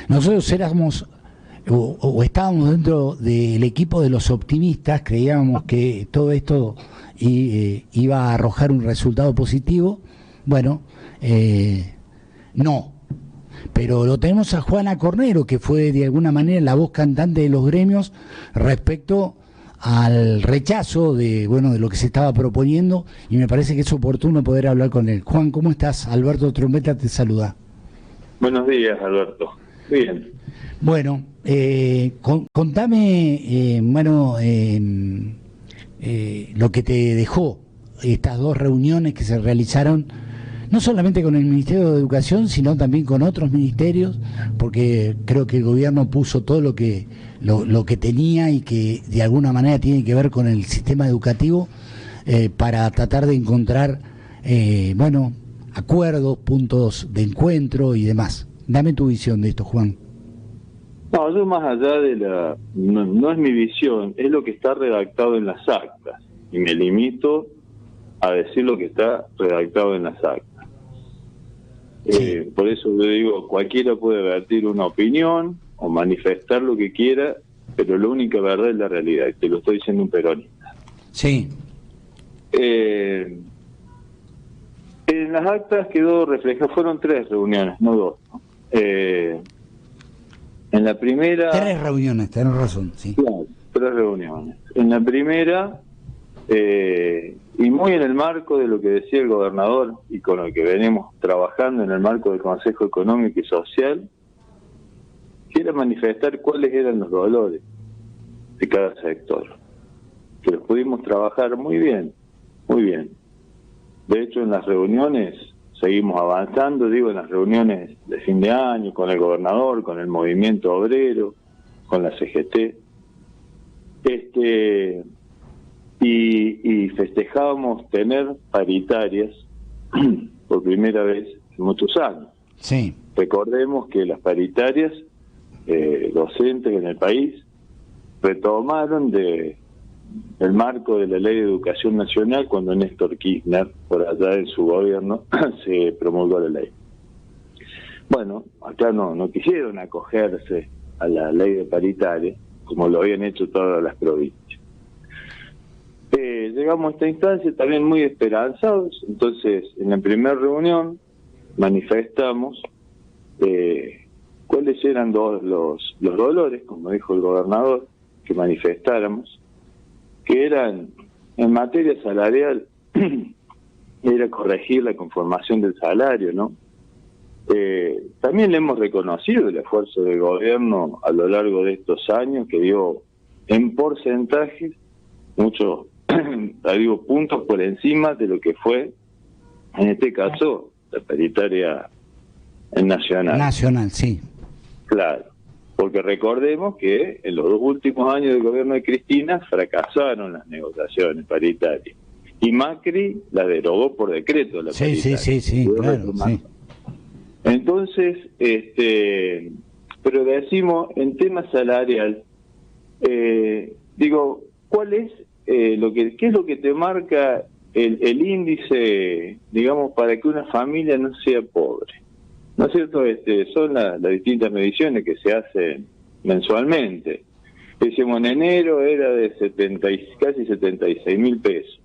Nosotros éramos o estábamos dentro del equipo de los optimistas, creíamos que todo esto iba a arrojar un resultado positivo. Bueno, no. Pero lo tenemos a Juana Cornero, que fue de alguna manera la voz cantante de los gremios respecto al rechazo de lo que se estaba proponiendo, y me parece que es oportuno poder hablar con él. Juan, ¿cómo estás? Alberto Trombetta te saluda. Buenos días, Alberto. Bien. Bueno, contame, lo que te dejó estas dos reuniones que se realizaron, no solamente con el Ministerio de Educación, sino también con otros ministerios, porque creo que el gobierno puso todo lo que tenía y que de alguna manera tiene que ver con el sistema educativo, para tratar de encontrar, acuerdos, puntos de encuentro y demás. Dame tu visión de esto, Juan. No, yo más allá de no es mi visión, es lo que está redactado en las actas, y me limito a decir lo que está redactado en las actas. Sí. Por eso yo digo, cualquiera puede vertir una opinión o manifestar lo que quiera, pero la única verdad es la realidad, y te lo estoy diciendo un peronista. Sí. En las actas quedó reflejado, fueron 3 reuniones, no 2, ¿no? En la primera... 3 reuniones, tenés razón, sí. Claro, 3 reuniones. En la primera, y muy en el marco de lo que decía el gobernador y con lo que venimos trabajando en el marco del Consejo Económico y Social, quiero manifestar cuáles eran los dolores de cada sector, que los pudimos trabajar muy bien, muy bien. De hecho, en las reuniones seguimos avanzando, en las reuniones de fin de año, con el gobernador, con el movimiento obrero, con la CGT, y festejábamos tener paritarias por primera vez en muchos años. Sí. Recordemos que las paritarias docentes en el país retomaron el marco de la Ley de Educación Nacional cuando Néstor Kirchner, por allá en su gobierno, se promulgó la ley. Bueno, acá no quisieron acogerse a la ley de paritaria, como lo habían hecho todas las provincias. Llegamos a esta instancia también muy esperanzados, entonces en la primera reunión manifestamos cuáles eran los dolores, como dijo el gobernador, que manifestáramos, que eran, en materia salarial, era corregir la conformación del salario, ¿no? También le hemos reconocido el esfuerzo del gobierno a lo largo de estos años, que dio en porcentajes muchos, puntos por encima de lo que fue, en este caso, la paritaria nacional. Nacional, sí. Claro. Porque recordemos que en los 2 últimos años del gobierno de Cristina fracasaron las negociaciones paritarias. Y Macri la derogó por decreto. La paritaria. Sí, claro. Sí. Entonces, pero decimos, en tema salarial, ¿cuál es qué es lo que te marca el índice, para que una familia no sea pobre? ¿No es cierto? Son las distintas mediciones que se hacen mensualmente. Decimos, en enero era de casi 76.000 pesos.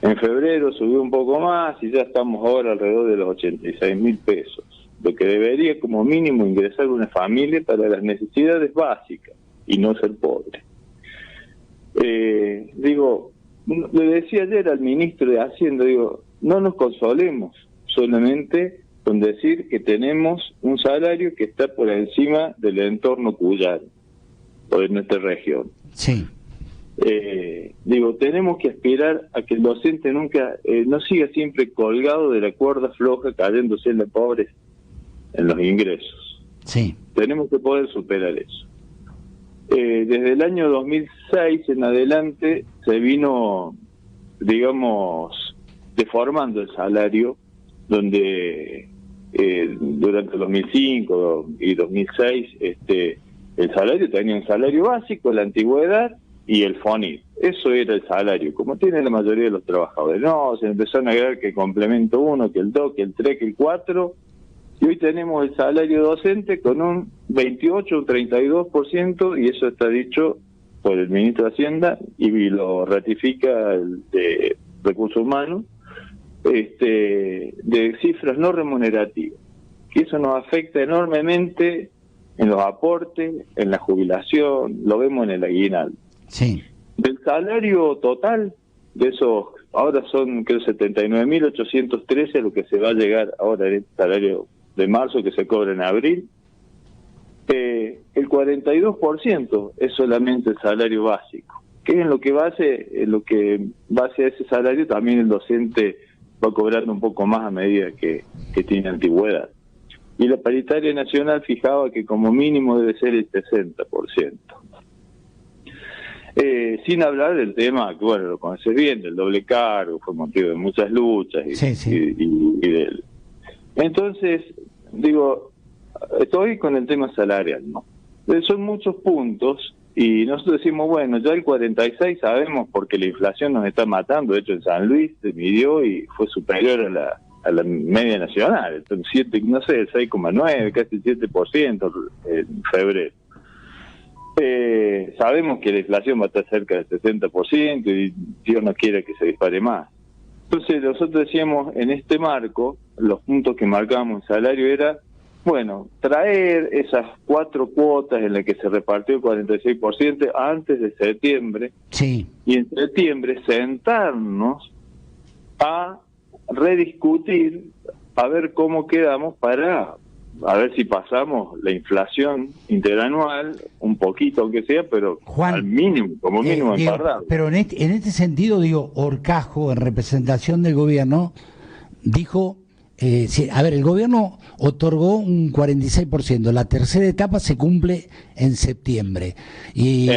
En febrero subió un poco más y ya estamos ahora alrededor de los 86.000 pesos. Lo que debería como mínimo ingresar una familia para las necesidades básicas y no ser pobre. Le decía ayer al ministro de Hacienda, no nos consolemos solamente con decir que tenemos un salario que está por encima del entorno cuyano o de nuestra región. Sí. Tenemos que aspirar a que el docente nunca no siga siempre colgado de la cuerda floja, cayéndose en la pobreza, en los ingresos. Sí. Tenemos que poder superar eso. Desde el año 2006 en adelante se vino, deformando el salario, donde durante 2005 y 2006 el salario tenía un salario básico, la antigüedad y el FONIT. Eso era el salario, como tiene la mayoría de los trabajadores. No, se empezaron a agregar que el complemento 1, que el 2, que el 3, que el 4, Y hoy tenemos el salario docente con un 28, un 32%, y eso está dicho por el ministro de Hacienda y lo ratifica el de Recursos Humanos, de cifras no remunerativas. Que eso nos afecta enormemente en los aportes, en la jubilación, lo vemos en el aguinaldo. Sí. Del salario total, de esos, ahora son creo 79.813 lo que se va a llegar ahora en el salario de marzo que se cobra en abril, el 42% es solamente el salario básico, que es en lo que base a ese salario también el docente va cobrando un poco más a medida que tiene antigüedad. Y la paritaria nacional fijaba que como mínimo debe ser el 60%. Sin hablar del tema, que bueno, lo conoces bien, del doble cargo, fue motivo de muchas luchas y de él. Entonces, digo, estoy con el tema salarial, ¿no? Son muchos puntos y nosotros decimos, bueno, ya el 46 sabemos porque la inflación nos está matando. De hecho, en San Luis se midió y fue superior a la media nacional, entonces, el 6,9, casi el 7% en febrero. Sabemos que la inflación va a estar cerca del 60% y Dios no quiere que se dispare más. Entonces nosotros decíamos, en este marco, los puntos que marcábamos en salario era, bueno, traer esas 4 cuotas en las que se repartió el 46% antes de septiembre, sí, y en septiembre sentarnos a rediscutir, a ver cómo quedamos para a ver si pasamos la inflación interanual, un poquito aunque sea, pero Juan, al mínimo, como mínimo emparrado. Pero en este sentido, digo, Horcajo, en representación del gobierno, dijo, a ver, el gobierno otorgó un 46%, la tercera etapa se cumple en septiembre, y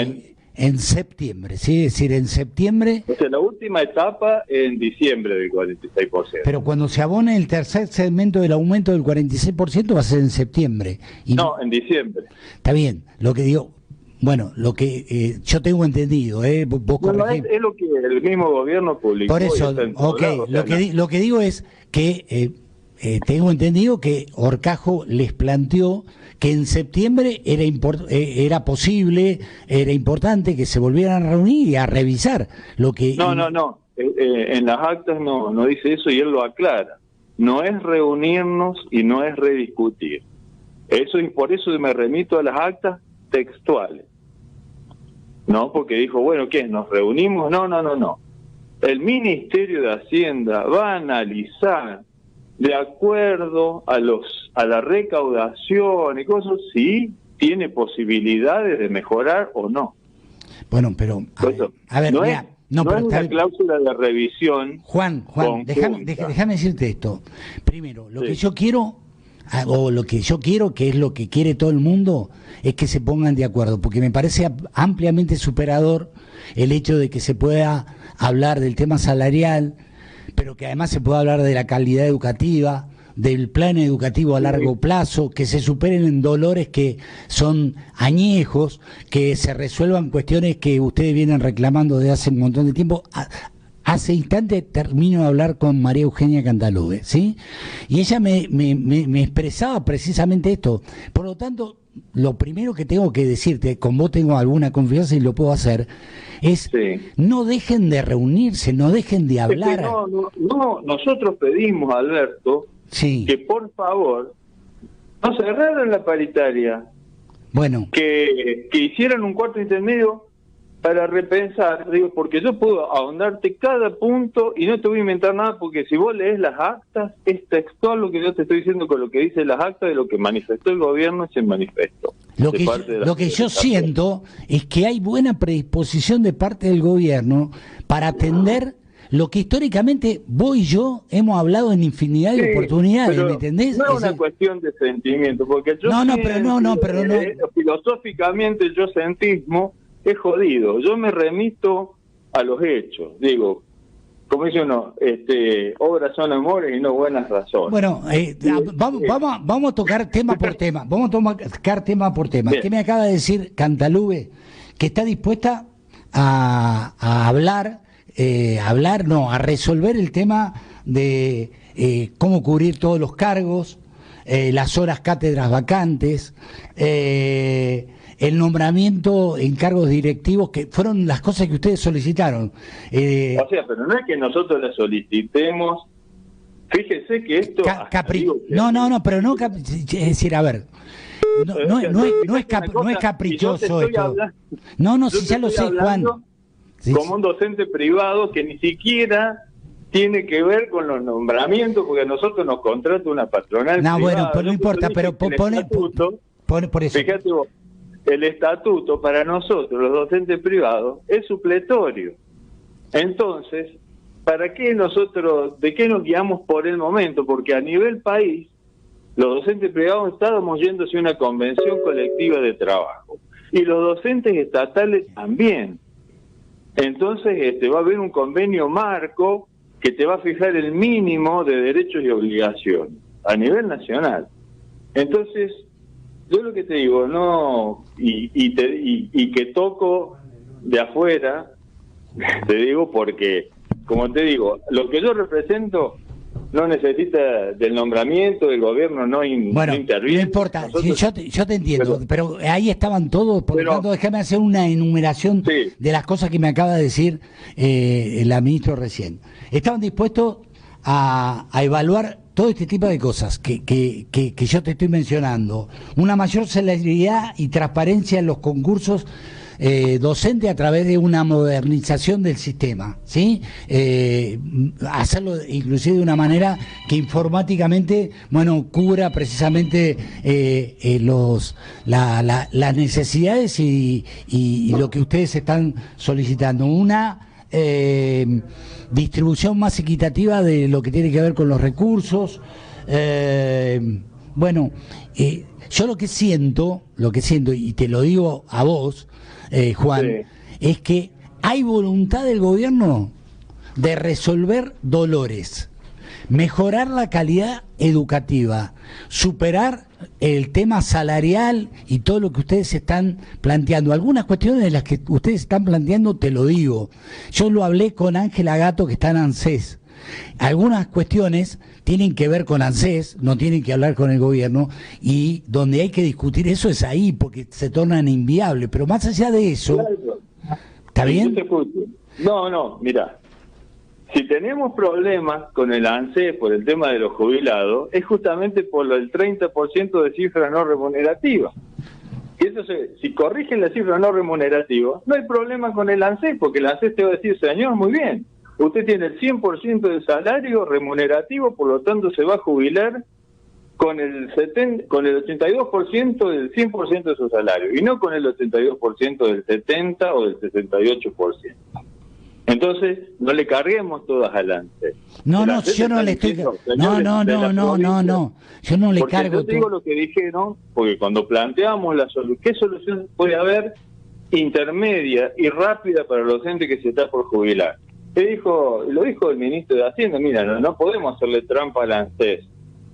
en septiembre, ¿sí? Es decir, en septiembre... O sea, la última etapa en diciembre del 46%. Pero cuando se abone el tercer segmento del aumento del 46% va a ser en septiembre. Y no, en diciembre. Está bien, lo que digo... Bueno, lo que yo tengo entendido, vos corregís. Es lo que el mismo gobierno publicó. Por eso, lo que digo es que tengo entendido que Horcajo les planteó que en septiembre era posible, era importante que se volvieran a reunir y a revisar lo que... No. En las actas no dice eso y él lo aclara. No es reunirnos y no es rediscutir. Eso, y por eso me remito a las actas textuales. No, porque dijo, bueno, ¿qué? ¿Nos reunimos? No. El Ministerio de Hacienda va a analizar de acuerdo a la recaudación y cosas, si tiene posibilidades de mejorar o no. Bueno, pero a ver, no es una cláusula de revisión. Juan, déjame decirte esto. Primero, lo que yo quiero, que es lo que quiere todo el mundo, es que se pongan de acuerdo, porque me parece ampliamente superador el hecho de que se pueda hablar del tema salarial, pero que además se pueda hablar de la calidad educativa, del plan educativo a largo plazo, que se superen en dolores que son añejos, que se resuelvan cuestiones que ustedes vienen reclamando desde hace un montón de tiempo. Hace instante termino de hablar con María Eugenia Cantalube, ¿sí? Y ella me expresaba precisamente esto. Por lo tanto, lo primero que tengo que decirte, con vos tengo alguna confianza y lo puedo hacer, es no dejen de reunirse, no dejen de hablar. Es que no, nosotros pedimos, Alberto, que por favor no cerraran la paritaria, bueno, que hicieran un cuarto intermedio para repensar, digo, porque yo puedo ahondarte cada punto y no te voy a inventar nada, porque si vos lees las actas, es textual lo que yo te estoy diciendo con lo que dice las actas de lo que manifestó el gobierno y se manifestó. Lo que yo siento es que hay buena predisposición de parte del gobierno para atender lo que históricamente vos y yo hemos hablado en infinidad de oportunidades, ¿me entendés? No es una cuestión de sentimiento, porque yo filosóficamente el yo sentismo es jodido. Yo me remito a los hechos. Digo, como dice uno, obras son amores y no buenas razones. Bueno, vamos a tocar tema por tema. Vamos a tocar tema por tema. ¿Qué me acaba de decir Cantalube? Que está dispuesta a a resolver el tema de cómo cubrir todos los cargos, las horas cátedras vacantes, el nombramiento en cargos directivos, que fueron las cosas que ustedes solicitaron. O sea, pero no es que nosotros las solicitemos. Fíjese que esto... No, pero no... Es decir, a ver... No es caprichoso esto. No, si ya lo sé, Juan. Como un docente privado que ni siquiera tiene que ver con los nombramientos, porque a nosotros nos contrata una patronal privada. Bueno, pues no importa, pero pone por eso. Fíjate vos, el estatuto para nosotros, los docentes privados, es supletorio. Entonces, ¿de qué nos guiamos por el momento? Porque a nivel país, los docentes privados estábamos yendo hacia una convención colectiva de trabajo. Y los docentes estatales también. Entonces, va a haber un convenio marco que te va a fijar el mínimo de derechos y obligaciones a nivel nacional. Entonces, yo lo que te digo, no, y que toco de afuera, te digo porque, como te digo, lo que yo represento no necesita del nombramiento, del gobierno no interviene. No importa, yo te entiendo, pero ahí estaban todos, por lo tanto déjame hacer una enumeración de las cosas que me acaba de decir la ministra recién. Estaban dispuestos a evaluar todo este tipo de cosas que yo te estoy mencionando, una mayor celeridad y transparencia en los concursos docente a través de una modernización del sistema, ¿sí? Hacerlo inclusive de una manera que informáticamente, cubra precisamente las necesidades y lo que ustedes están solicitando. Una distribución más equitativa de lo que tiene que ver con los recursos. Yo lo que siento, y te lo digo a vos, Juan, es que hay voluntad del gobierno de resolver dolores, mejorar la calidad educativa, superar el tema salarial y todo lo que ustedes están planteando. Algunas cuestiones de las que ustedes están planteando, te lo digo, yo lo hablé con Ángela Gato, que está en ANSES. Algunas cuestiones tienen que ver con ANSES, no tienen que hablar con el gobierno, y donde hay que discutir eso es ahí, porque se tornan inviables. Pero más allá de eso, claro. ¿Está bien? No, mira, si tenemos problemas con el ANSES por el tema de los jubilados, es justamente por el 30% de cifra no remunerativa. Y eso si corrigen la cifra no remunerativa, no hay problema con el ANSES, porque el ANSES te va a decir, señor, muy bien, usted tiene el 100% del salario remunerativo, por lo tanto se va a jubilar con el 82% del 100% de su salario, y no con el 82% del 70% o del 68%. Entonces, no le carguemos todas al ANSES. No, yo no le estoy... No, yo no le cargo. Yo te digo lo que dijeron, porque cuando planteamos ¿qué solución puede haber intermedia y rápida para los docentes que se está por jubilar? Lo dijo el ministro de Hacienda, mira, no podemos hacerle trampa al ANSES,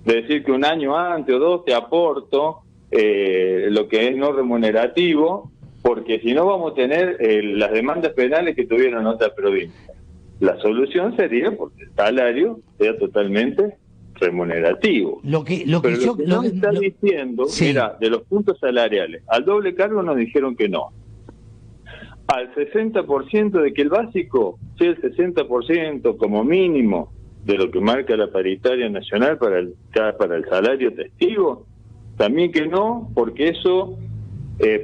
de decir que un año antes o dos te aporto lo que es no remunerativo, porque si no vamos a tener las demandas penales que tuvieron otras provincias. La solución sería porque el salario sea totalmente remunerativo. Lo que está diciendo, sí. Mira, de los puntos salariales, al doble cargo nos dijeron que no. Al 60% de que el básico sea el 60% como mínimo de lo que marca la paritaria nacional para el salario testigo, también que no, porque eso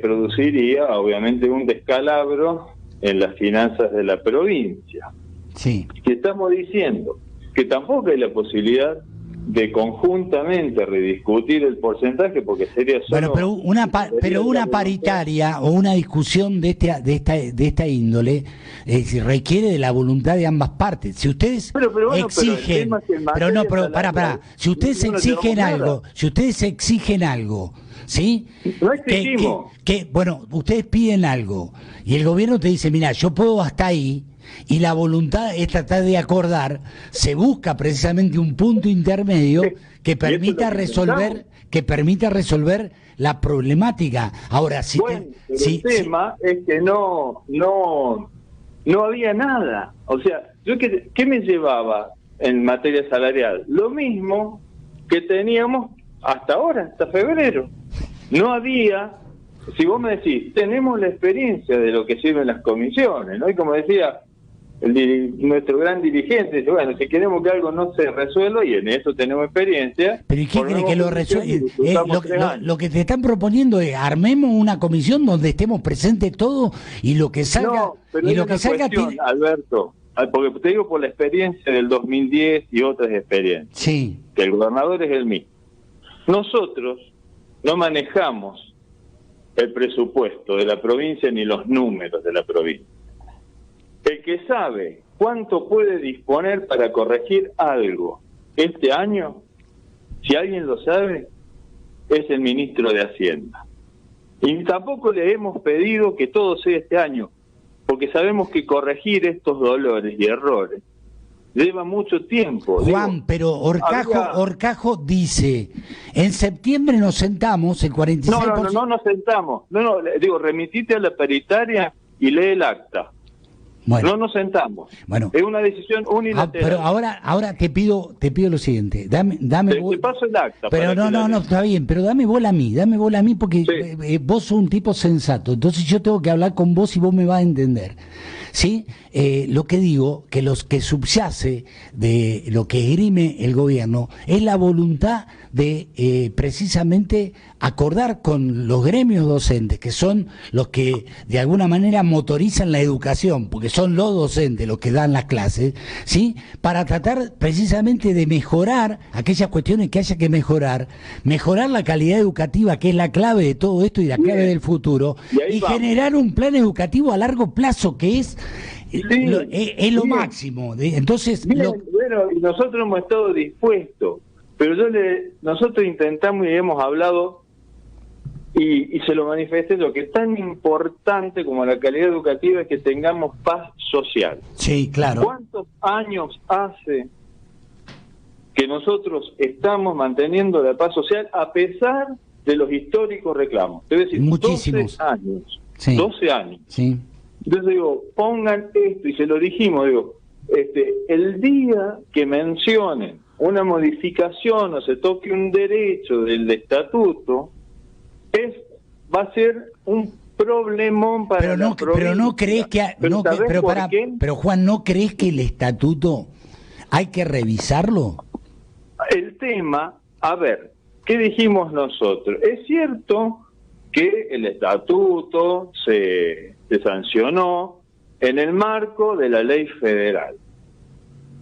produciría obviamente un descalabro en las finanzas de la provincia. Sí. Que estamos diciendo que tampoco hay la posibilidad de conjuntamente rediscutir el porcentaje, porque sería solo... Bueno, pero una paritaria o una discusión de esta índole requiere de la voluntad de ambas partes. Si ustedes exigen... Si ustedes exigen algo, ¿sí? No exigimos. Ustedes piden algo y el gobierno te dice, mira, yo puedo hasta ahí, y la voluntad es tratar de acordar, se busca precisamente un punto intermedio que permita resolver la problemática. Ahora, el tema es que no había nada. O sea, ¿qué me llevaba en materia salarial? Lo mismo que teníamos hasta ahora, hasta febrero. No había, si vos me decís, tenemos la experiencia de lo que sirven las comisiones, ¿no? Y como decía nuestro gran dirigente, dice, bueno, si queremos que algo no se resuelva, y en eso tenemos experiencia. Pero ¿y qué cree que lo resuelva? Lo que te están proponiendo es armemos una comisión donde estemos presentes todos y lo que salga... No, pero y lo que salga tiene... Alberto, porque te digo por la experiencia del 2010 y otras experiencias, sí, que el gobernador es el mismo. Nosotros no manejamos el presupuesto de la provincia ni los números de la provincia. El que sabe cuánto puede disponer para corregir algo este año, si alguien lo sabe, es el ministro de Hacienda. Y tampoco le hemos pedido que todo sea este año, porque sabemos que corregir estos dolores y errores lleva mucho tiempo. Juan, pero Horcajo dice, en septiembre nos sentamos, el 46%... No nos sentamos. No, digo, remitite a la paritaria y lee el acta. Bueno, no nos sentamos. Bueno, es una decisión unilateral. Pero ahora te pido lo siguiente. Dame te paso el acta. Pero no, está bien, pero dame bola a mí porque sí. Vos sos un tipo sensato. Entonces yo tengo que hablar con vos y vos me vas a entender. ¿Sí? Lo que digo, que los que subyace de lo que esgrime el gobierno es la voluntad de precisamente acordar con los gremios docentes, que son los que de alguna manera motorizan la educación, porque son los docentes los que dan las clases, ¿sí? Para tratar precisamente de mejorar aquellas cuestiones que haya que mejorar la calidad educativa, que es la clave de todo esto y la clave del futuro, y generar un plan educativo a largo plazo, que es lo máximo. Entonces, bueno, y nosotros hemos estado dispuestos, pero nosotros intentamos y hemos hablado y se lo manifesté, lo que es tan importante como la calidad educativa es que tengamos paz social. Sí, claro. ¿Cuántos años hace que nosotros estamos manteniendo la paz social a pesar de los históricos reclamos? Es decir, muchísimos 12 años. Sí. 12 años. Sí. Entonces digo, pongan esto, y se lo dijimos, digo, el día que mencionen una modificación o se toque un derecho del estatuto, va a ser un problemón para la provincia. Pero no crees que... Pero Juan, ¿no crees que el estatuto hay que revisarlo? El tema, a ver, ¿qué dijimos nosotros? Es cierto que el estatuto se sancionó en el marco de la ley federal.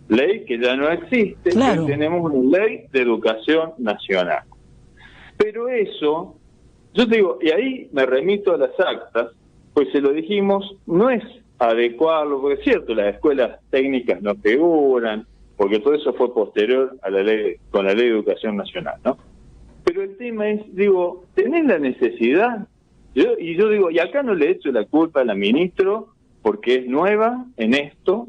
Ley que ya no existe, claro. Tenemos una ley de educación nacional. Pero eso, yo te digo, y ahí me remito a las actas, pues se lo dijimos, no es adecuarlo, porque es cierto, las escuelas técnicas no figuran, porque todo eso fue posterior a la ley, con la ley de educación nacional, ¿no? Pero el tema es, digo, ¿tenés la necesidad? Yo digo, y acá no le echo la culpa a la ministra, porque es nueva en esto.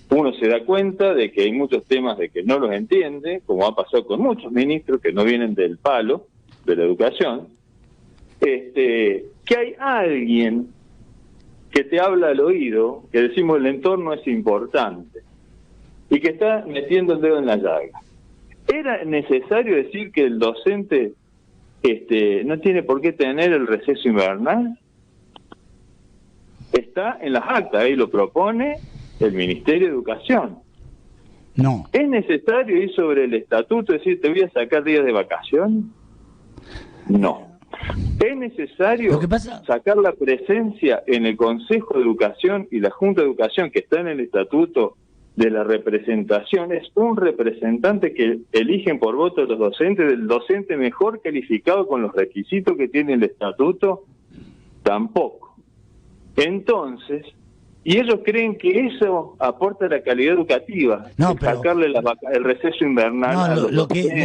Uno se da cuenta de que hay muchos temas de que no los entiende, como ha pasado con muchos ministros que no vienen del palo de la educación, que hay alguien que te habla al oído, que decimos el entorno es importante, y que está metiendo el dedo en la llaga. ¿Era necesario decir que el docente no tiene por qué tener el receso invernal? Está en las actas, ahí lo propone el Ministerio de Educación. No. ¿Es necesario ir sobre el estatuto, decir, te voy a sacar días de vacación? No. ¿Es necesario sacar la presencia en el Consejo de Educación y la Junta de Educación, que está en el estatuto, de la representación? Es un representante que eligen por voto de los docentes, del docente mejor calificado con los requisitos que tiene el estatuto. Tampoco. Entonces, y ellos creen que eso aporta la calidad educativa, sacarle el receso invernal. Lo que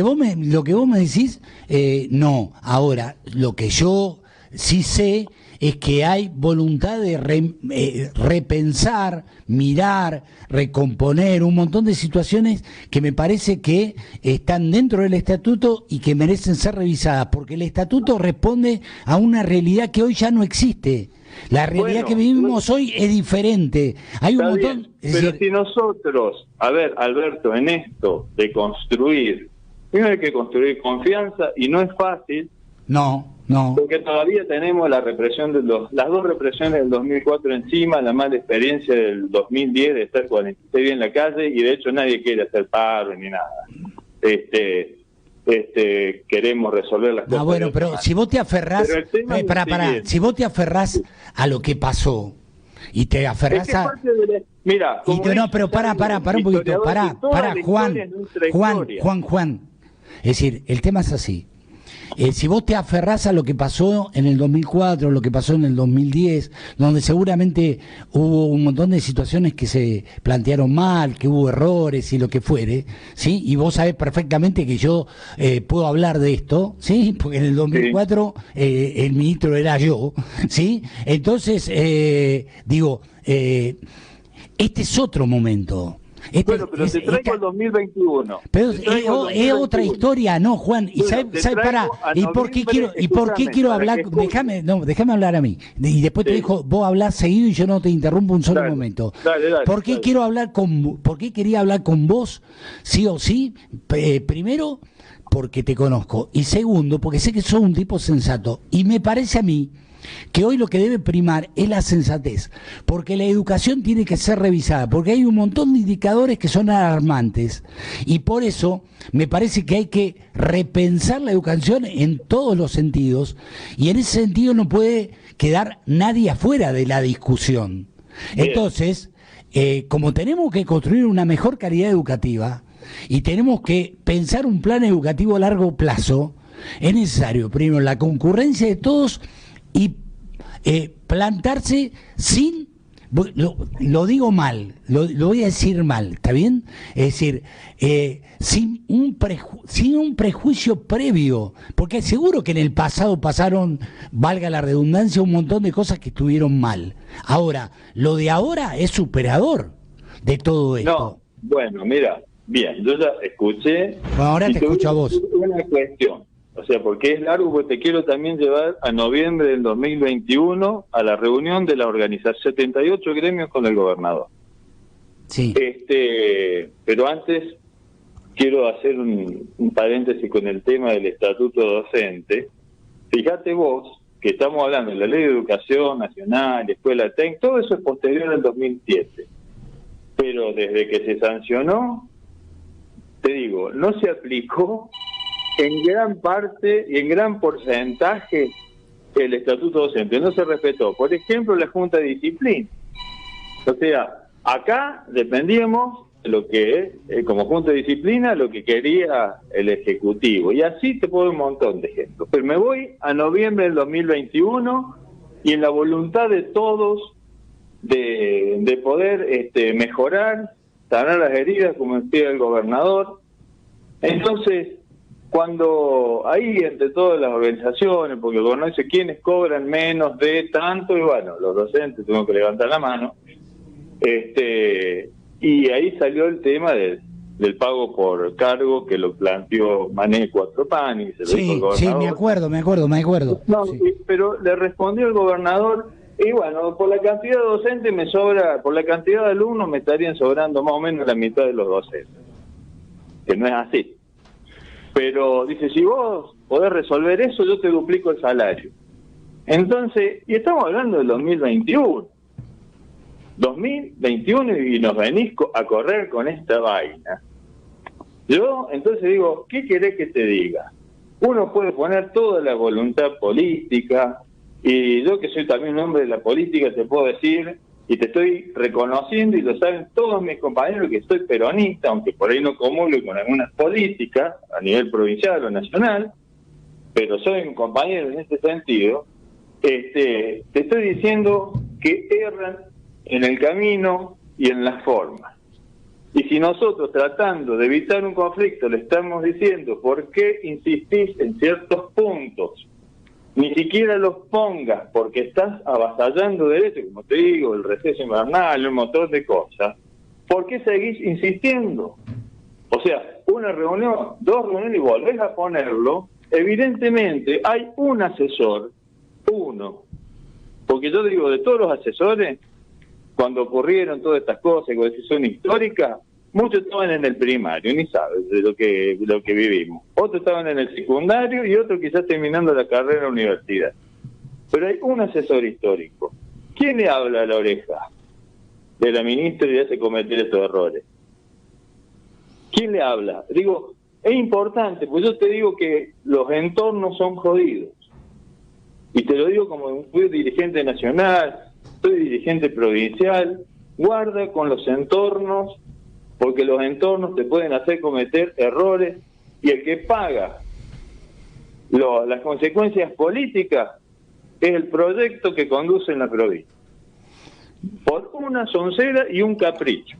vos me decís, no. Ahora, lo que yo sí sé es que hay voluntad de repensar, mirar, recomponer un montón de situaciones que me parece que están dentro del estatuto y que merecen ser revisadas, porque el estatuto responde a una realidad que hoy ya no existe. La realidad que vivimos hoy es diferente. Hay un montón. Pero si nosotros, a ver, Alberto, en esto de construir, primero hay que construir confianza y no es fácil. No. Porque todavía tenemos la represión de las dos represiones del 2004 encima, la mala experiencia del 2010 de estar 46 días en la calle y de hecho nadie quiere hacer paro ni nada. Queremos resolver las cosas. Bueno, pero si vos te aferrás, si vos te aferrás a lo que pasó y te aferrás mira, pero para un poquito, para Juan. Es decir, el tema es así. Si vos te aferrás a lo que pasó en el 2004, lo que pasó en el 2010, donde seguramente hubo un montón de situaciones que se plantearon mal, que hubo errores y lo que fuere, ¿sí? Y vos sabés perfectamente que yo puedo hablar de esto, ¿sí? Porque en el 2004 el ministro era yo, ¿sí? Entonces, este es otro momento. Pero te traigo el 2021. Pero es otra historia, ¿no, Juan? ¿Y por qué quiero hablar? Déjame hablar a mí. Y después te dejo vos hablar seguido y yo no te interrumpo un solo momento. ¿Por qué quería hablar con vos, sí o sí? Primero, porque te conozco. Y segundo, porque sé que sos un tipo sensato. Y me parece a mí que hoy lo que debe primar es la sensatez, porque la educación tiene que ser revisada, porque hay un montón de indicadores que son alarmantes, y por eso me parece que hay que repensar la educación en todos los sentidos, y en ese sentido no puede quedar nadie afuera de la discusión. Entonces, como tenemos que construir una mejor calidad educativa, y tenemos que pensar un plan educativo a largo plazo, es necesario, primero, la concurrencia de todos y plantarse sin, lo digo mal, lo voy a decir mal, ¿está bien? Es decir, sin un prejuicio previo, porque seguro que en el pasado pasaron, valga la redundancia, un montón de cosas que estuvieron mal. Ahora, lo de ahora es superador de todo esto. No, bueno, mira, bien, yo ya escuché. Bueno, ahora te escucho a vos. Una cuestión. O sea, porque es largo, porque te quiero también llevar a noviembre del 2021 a la reunión de la organización 78 gremios con el gobernador. Sí. Pero antes quiero hacer un paréntesis con el tema del estatuto docente. Fíjate vos que estamos hablando de la Ley de Educación Nacional, Escuela técnica, todo eso es posterior al 2007. Pero desde que se sancionó, te digo, no se aplicó en gran parte y en gran porcentaje el estatuto docente, no se respetó. Por ejemplo, la Junta de Disciplina. O sea, acá dependíamos de lo que, como Junta de Disciplina, lo que quería el Ejecutivo. Y así te puedo dar un montón de ejemplos. Pero me voy a noviembre del 2021 y en la voluntad de todos de poder mejorar, sanar las heridas, como decía el gobernador. Entonces, cuando ahí entre todas las organizaciones, porque el gobernador dice quiénes cobran menos de tanto, y bueno, los docentes tengo que levantar la mano, y ahí salió el tema del pago por cargo que lo planteó Mané Cuatro Pan y se lo dijo el gobernador. Sí, me acuerdo. No, sí. Pero le respondió el gobernador, y bueno, por la cantidad de docentes me sobra, por la cantidad de alumnos me estarían sobrando más o menos la mitad de los docentes, que no es así. Pero dice, si vos podés resolver eso, yo te duplico el salario. Entonces, y estamos hablando del 2021 y nos venís a correr con esta vaina. Yo entonces digo, ¿qué querés que te diga? Uno puede poner toda la voluntad política, y yo que soy también un hombre de la política te puedo decir, y te estoy reconociendo, y lo saben todos mis compañeros, que soy peronista, aunque por ahí no comulgo con algunas políticas a nivel provincial o nacional, pero soy un compañero en este sentido. Te estoy diciendo que erran en el camino y en las formas. Y si nosotros, tratando de evitar un conflicto, le estamos diciendo por qué insistís en ciertos puntos ni siquiera los pongas porque estás avasallando derechos, como te digo, el receso invernal, un montón de cosas, ¿por qué seguís insistiendo? O sea, una reunión, 2 reuniones y volvés a ponerlo, evidentemente hay un asesor, uno, porque yo digo, de todos los asesores, cuando ocurrieron todas estas cosas, con decisión histórica, muchos estaban en el primario, ni sabes de lo que vivimos. Otros estaban en el secundario y otros quizás terminando la carrera en la universidad. Pero hay un asesor histórico. ¿Quién le habla a la oreja de la ministra y hace cometer estos errores? ¿Quién le habla? Digo, es importante, pues yo te digo que los entornos son jodidos. Y te lo digo como fui dirigente nacional, soy dirigente provincial, guarda con los entornos, porque los entornos te pueden hacer cometer errores, y el que paga las consecuencias políticas es el proyecto que conduce en la provincia. Por una soncera y un capricho.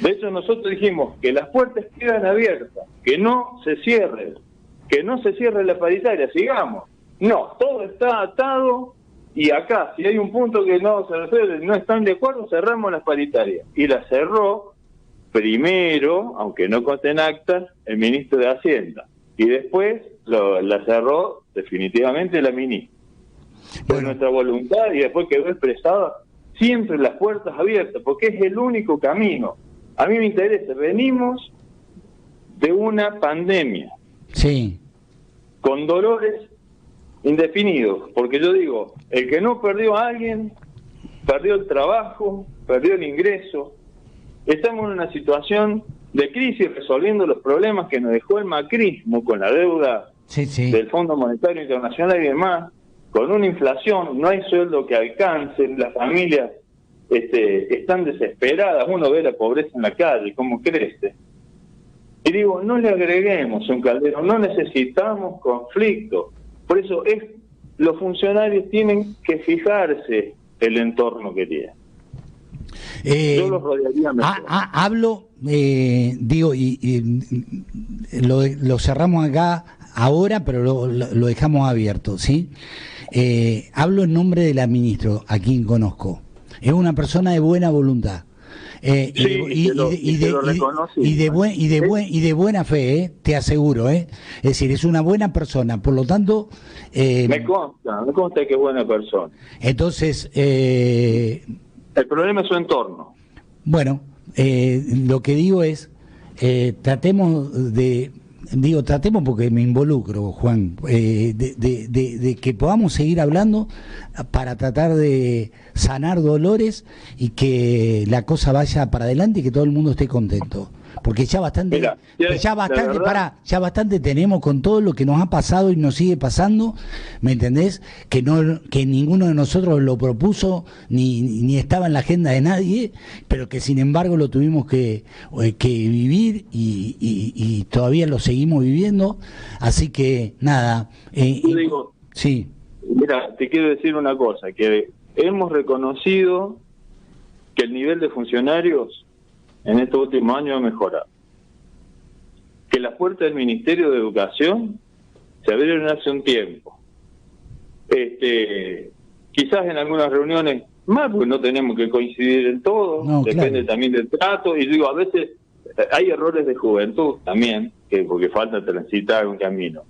De hecho, nosotros dijimos que las puertas quedan abiertas, que no se cierren, la paritaria, sigamos. No, todo está atado, y acá, si hay un punto que no se resuelve, no están de acuerdo, cerramos las paritarias. Y la cerró primero, aunque no conste en actas, el ministro de Hacienda. Y después la cerró definitivamente la ministra. Por nuestra voluntad, y después quedó expresada siempre las puertas abiertas, porque es el único camino. A mí me interesa, venimos de una pandemia. Sí. Con dolores indefinidos, porque yo digo, el que no perdió a alguien, perdió el trabajo, perdió el ingreso. Estamos en una situación de crisis resolviendo los problemas que nos dejó el macrismo con la deuda del Fondo Monetario Internacional y demás, con una inflación, no hay sueldo que alcance, las familias están desesperadas, uno ve la pobreza en la calle, cómo crece. Y digo, no le agreguemos un caldero, no necesitamos conflicto. Por eso los funcionarios tienen que fijarse el entorno que tienen. Yo los rodearía mejor. Hablo, digo, y lo cerramos acá ahora, pero lo dejamos abierto, ¿sí? Hablo en nombre de la ministra, a quien conozco. Es una persona de buena voluntad. Y de buena fe, te aseguro, es decir, es una buena persona, por lo tanto me consta que es buena persona. Entonces el problema es su entorno. Bueno, lo que digo es tratemos porque me involucro, Juan, de que podamos seguir hablando para tratar de sanar dolores y que la cosa vaya para adelante y que todo el mundo esté contento. Porque ya bastante, ya bastante tenemos con todo lo que nos ha pasado y nos sigue pasando, ¿me entendés? Que ninguno de nosotros lo propuso ni estaba en la agenda de nadie, pero que sin embargo lo tuvimos que vivir y todavía lo seguimos viviendo. Así que nada. Sí. Mira, te quiero decir una cosa, que hemos reconocido que el nivel de funcionarios en estos últimos años ha mejorado. Que las puertas del Ministerio de Educación se abrieron hace un tiempo. Quizás en algunas reuniones más, porque no tenemos que coincidir en todo, depende también del trato, y digo, a veces hay errores de juventud también, porque falta transitar un camino.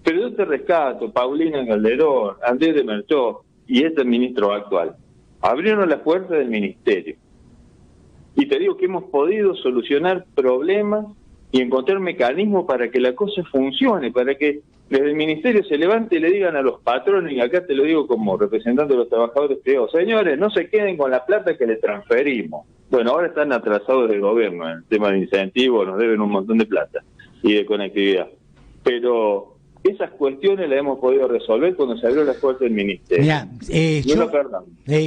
Pero yo te rescato, Paulina Calderón, Andrés de Merchó y este ministro actual, abrieron las puertas del ministerio. Y te digo que hemos podido solucionar problemas y encontrar mecanismos para que la cosa funcione, para que desde el ministerio se levante y le digan a los patrones, y acá te lo digo como representante de los trabajadores privados, señores, no se queden con la plata que le transferimos. Bueno, ahora están atrasados del gobierno en el tema de incentivos, nos deben un montón de plata y de conectividad. Pero esas cuestiones las hemos podido resolver cuando se abrió la puerta del ministerio. Mirá,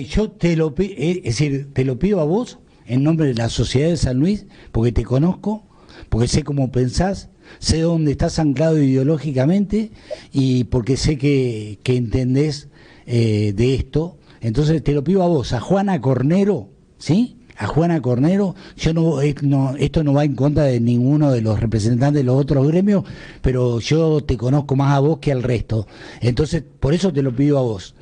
yo te lo pido a vos en nombre de la Sociedad de San Luis, porque te conozco, porque sé cómo pensás, sé dónde estás anclado ideológicamente y porque sé que entendés de esto. Entonces te lo pido a vos, a Juana Cornero, ¿sí? a Juana Cornero. Yo esto no va en contra de ninguno de los representantes de los otros gremios, pero yo te conozco más a vos que al resto. Entonces, por eso te lo pido a vos.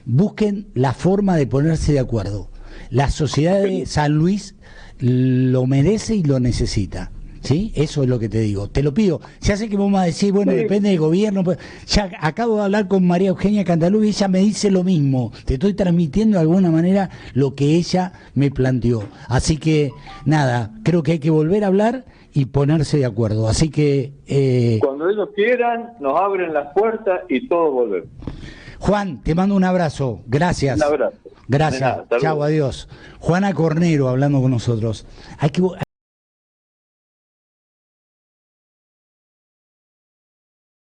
Busquen la forma de ponerse de acuerdo. La sociedad de San Luis lo merece y lo necesita. ¿Sí? Eso es lo que te digo. Te lo pido. Ya sé que vos me vas a decir, bueno, depende del gobierno. Pues, ya acabo de hablar con María Eugenia Cantalú y ella me dice lo mismo. Te estoy transmitiendo de alguna manera lo que ella me planteó. Así que, nada, creo que hay que volver a hablar y ponerse de acuerdo. Así que... Cuando ellos quieran, nos abren las puertas y todos volvemos. Juan, te mando un abrazo. Gracias. Un abrazo. Gracias. Chao, adiós. Juana Cornero hablando con nosotros.